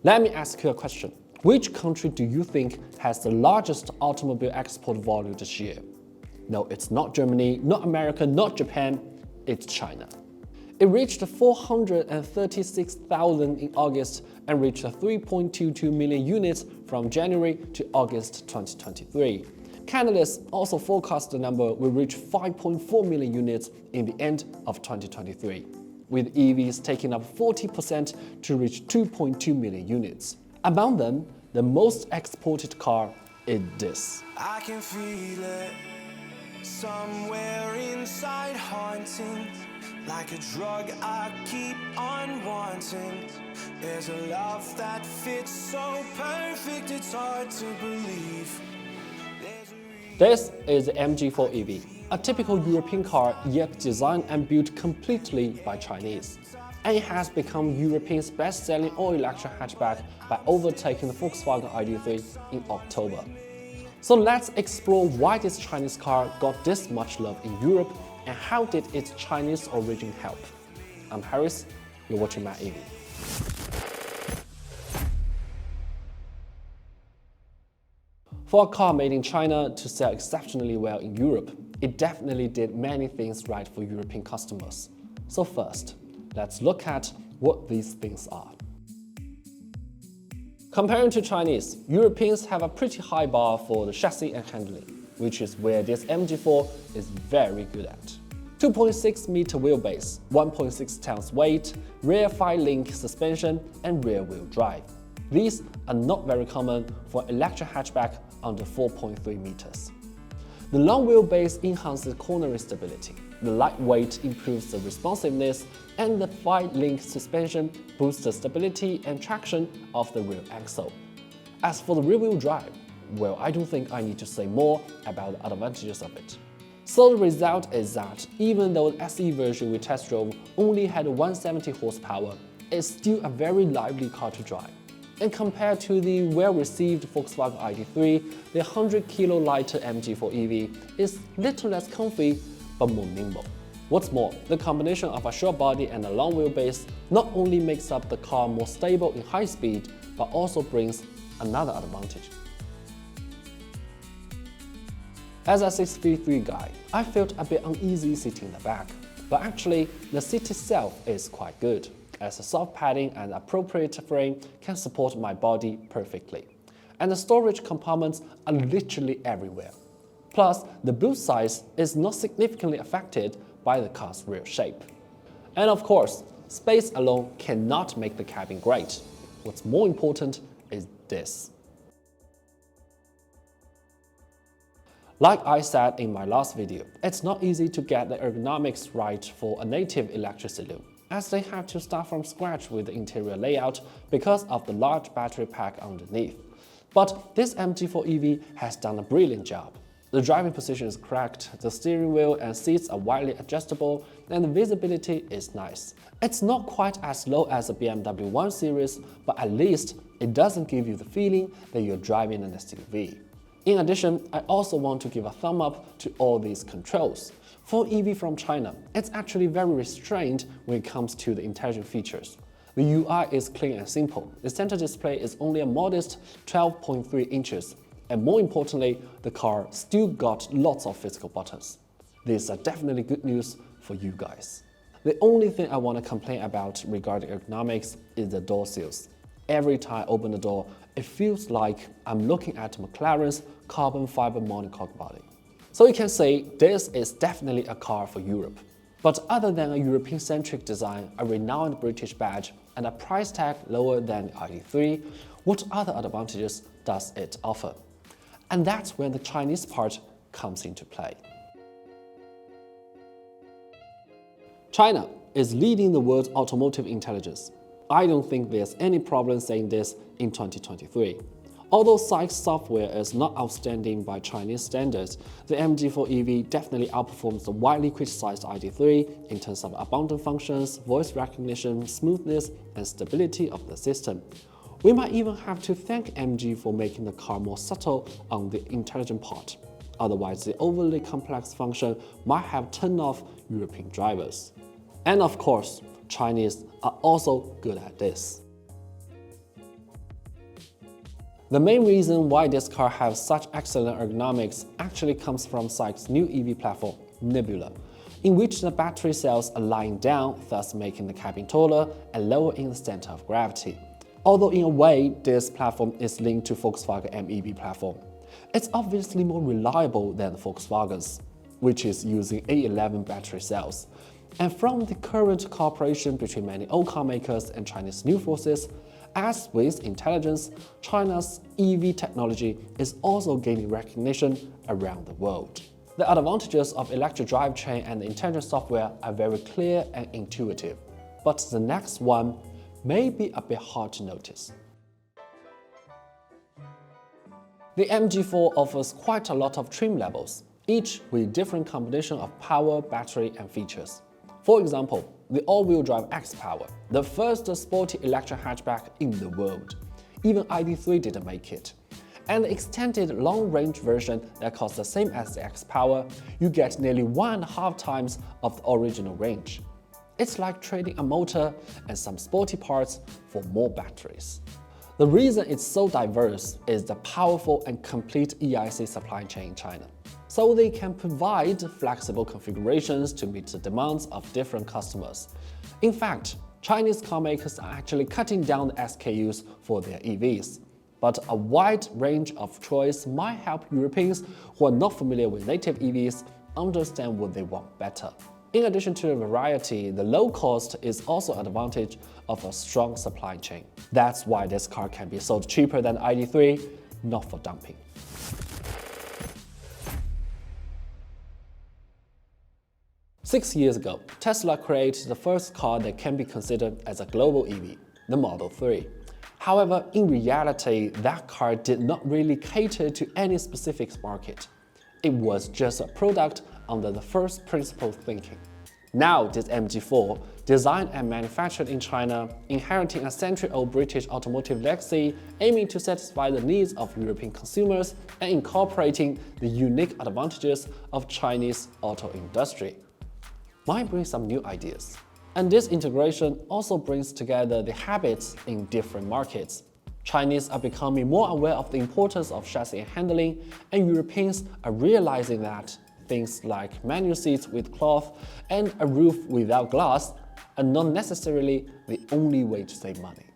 Let me ask you a question. Which country do you think has the largest automobile export volume this year? No, it's not Germany, not America, not Japan, it's China. It reached 436,000 in August and reached 3.22 million units from January to August 2023. Analysts also forecast the number will reach 5.4 million units in the end of 2023, with EVs taking up 40% to reach 2.2 million units. Among them, the most exported car is this. I can feel it somewhere inside, haunting, like a drug I keep on wanting. There's a love that fits so perfect, it's hard to believe. This is the MG4 EV, a typical European car yet designed and built completely by Chinese. And it has become Europe's best-selling all-electric hatchback by overtaking the Volkswagen ID.3 in October. So let's explore why this Chinese car got this much love in Europe and how did its Chinese origin help. I'm Harris, you're watching My EV. For a car made in China to sell exceptionally well in Europe, it definitely did many things right for European customers. So first, let's look at what these things are. Comparing to Chinese, Europeans have a pretty high bar for the chassis and handling, which is where this MG4 is very good at. 2.6 meter wheelbase, 1.6 tons weight, rear 5-link suspension, and rear-wheel drive. These are not very common for electric hatchback under 4.3 meters. The long wheelbase enhances cornering stability, the lightweight improves the responsiveness, and the 5-link suspension boosts the stability and traction of the rear axle. As for the rear-wheel drive, well, I don't think I need to say more about the advantages of it. So the result is that even though the SE version we test drove only had 170 horsepower, it's still a very lively car to drive. And compared to the well-received Volkswagen ID.3, the 100 kilo lighter MG4 EV is little less comfy but more nimble. What's more, the combination of a short body and a long wheelbase not only makes up the car more stable in high speed, but also brings another advantage. As a 6'3" guy, I felt a bit uneasy sitting in the back, but actually the seat itself is quite good, as the soft padding and appropriate frame can support my body perfectly. And the storage compartments are literally everywhere. Plus, the boot size is not significantly affected by the car's rear shape. And of course, space alone cannot make the cabin great. What's more important is this. Like I said in my last video, it's not easy to get the ergonomics right for a native electric saloon, as they have to start from scratch with the interior layout because of the large battery pack underneath. But this MG4 EV has done a brilliant job. The driving position is correct, the steering wheel and seats are widely adjustable, and the visibility is nice. It's not quite as low as the BMW 1 Series, but at least it doesn't give you the feeling that you're driving an SUV. In addition, I also want to give a thumb up to all these controls. For EV from China, it's actually very restrained when it comes to the intelligent features. The UI is clean and simple. The center display is only a modest 12.3 inches. And more importantly, the car still got lots of physical buttons. These are definitely good news for you guys. The only thing I want to complain about regarding ergonomics is the door seals. Every time I open the door, it feels like I'm looking at McLaren's carbon fiber monocoque body. So you can say this is definitely a car for Europe. But other than a European-centric design, a renowned British badge, and a price tag lower than the ID.3, what other advantages does it offer? And that's when the Chinese part comes into play. China is leading the world's automotive intelligence. I don't think there's any problem saying this in 2023. Although SAIC's software is not outstanding by Chinese standards, the MG4 EV definitely outperforms the widely criticized ID.3 in terms of abundant functions, voice recognition, smoothness, and stability of the system. We might even have to thank MG for making the car more subtle on the intelligent part. Otherwise, the overly complex function might have turned off European drivers. And of course, Chinese are also good at this. The main reason why this car has such excellent ergonomics actually comes from SAIC's new EV platform, Nebula, in which the battery cells are lying down, thus making the cabin taller and lower in the center of gravity. Although in a way, this platform is linked to Volkswagen MEB platform. It's obviously more reliable than Volkswagen's, which is using A11 battery cells. And from the current cooperation between many old car makers and Chinese new forces, as with intelligence, China's EV technology is also gaining recognition around the world. The advantages of electric drivetrain and the intelligent software are very clear and intuitive, but the next one may be a bit hard to notice. The MG4 offers quite a lot of trim levels, each with different combination of power, battery, and features. For example, the all-wheel drive X-Power, the first sporty electric hatchback in the world. Even ID.3 didn't make it. And the extended long-range version that costs the same as the X-Power, you get nearly 1.5 times of the original range. It's like trading a motor and some sporty parts for more batteries. The reason it's so diverse is the powerful and complete EIC supply chain in China, so they can provide flexible configurations to meet the demands of different customers. In fact, Chinese car makers are actually cutting down the SKUs for their EVs. But a wide range of choice might help Europeans who are not familiar with native EVs understand what they want better. In addition to the variety, the low cost is also an advantage of a strong supply chain. That's why this car can be sold cheaper than ID.3, not for dumping. Six years ago, Tesla created the first car that can be considered as a global EV, the Model 3. However, in reality, that car did not really cater to any specific market. It was just a product under the first principle thinking. Now, this MG4, designed and manufactured in China, inheriting a century-old British automotive legacy, aiming to satisfy the needs of European consumers and incorporating the unique advantages of Chinese auto industry, might bring some new ideas. And this integration also brings together the habits in different markets. Chinese are becoming more aware of the importance of chassis and handling, and Europeans are realizing that things like manual seats with cloth and a roof without glass are not necessarily the only way to save money.